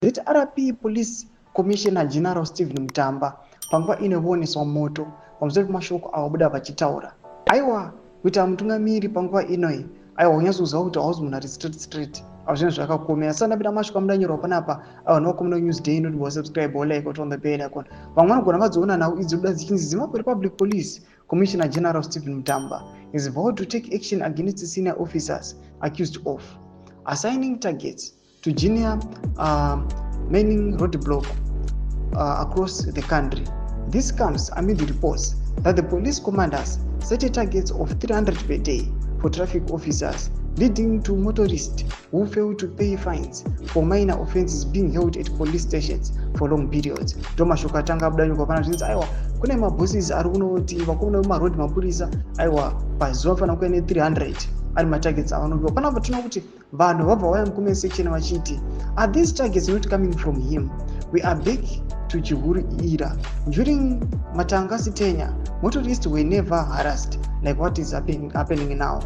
ZRP Police Commissioner General Stephen Mutamba panguva inovoneswa moto pamusoro pemashoko avabuda vachitaura. Aiwa kuita mutungamiri panguva inoi aiwa unyazoziva kuti hauzi munhu ari straight hazvinhu zvakakomera. Saka ndapinda masvika mudanyorwa panapa vanhu vakomuna Newsday inoti wasubscribe like on the bell icon. Vamwe vanogona vadziona nhau idzi kuda dzichinzi Zimbabwe Public Police Commissioner General Stephen Mutamba is vowed to take action against senior officers accused of assigning targets to junior mining roadblock across the country. This comes amid the reports that the police commanders set targets of 300 per day for traffic officers, leading to motorists who fail to pay fines for minor offences being held at police stations for long periods. Tomashoko tanga budanyuka pana zvinzi aiwa kune mabosses ari kunoti vakomuna mumaroad mapurisa aiwa pazuva fana kuva ne 300 ari matargets avanopiwa. Panapa tinoona kuti vanhu vabva vauya mucomment section vachiti are these targets not coming from him? We are back to Chihuri era. During Matangasi tenure, motorists were never harassed like what is happening now.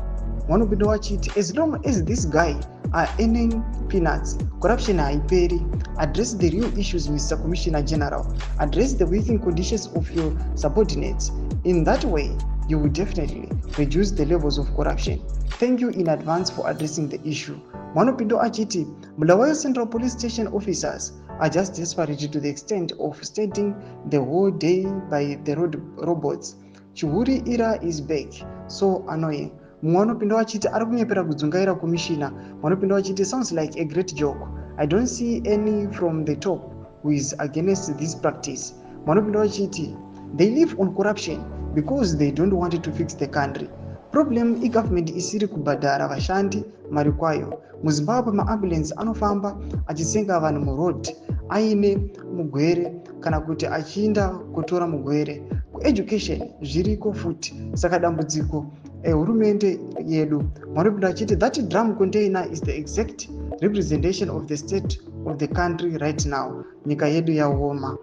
One of the watch it, as long as this guy are earning peanuts, corruption haiperi. Address the real issues, Mr. Commissioner General. Address the working conditions of your subordinates. In that way, you will definitely reduce the levels of corruption. Thank you in advance for addressing the issue. Manopindo achiti, Bulawayo Central Police Station officers are just desperate to the extent of standing the whole day by the robots. Chihuri era is back. So annoying. Mwanopinda wachiti ari kunyepera kudzungaira commissioner. Mwanopinda wachiti sounds like a great joke. I don't see any from the top who is against this practice. Mwanopinda wachiti they live on corruption because they don't want to fix the country. Problem government isiri kubhadhara vashandi mari kwayo. MuZimbabwe maambulance anofamba achisenga vanhu muroad aine mugwere kana kuti achiinda kutora mugwere. Education zviriko futi. Saka dambudziko hurumende yedu marubinda achiti that drum container is the exact representation of the state of the country right now. Nyika yedu yaoma.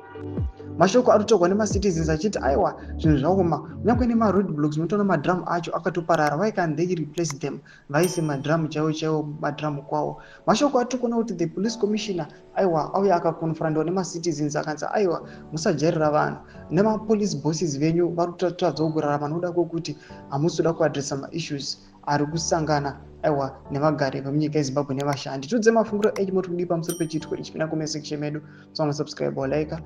Mashoko arutogwa nemacitizens achiti aiwa zvinhu zvaoma kunyange nemaroadblocks unotoona madrum acho akatoparara. Why can't they replace them? Vaise madrum chaiwo madrum kwawo. Mashoko atokona kuti the police commissioner aiwa auya akakonfrondwa nemacitizens akanzi aiwa musajairira vanhu nemapolice bosses venyu vari kutadza kurarama nokuda kwokuti hamusi kuda kuadresa maissues ari kusangana aiwa nevagari vemunyika yeZimbabwe nevashandi. Tudze mafunguro echi moti kudi pamusoro pechiitiko ichi. Pinda comment section medu, subscribe or like,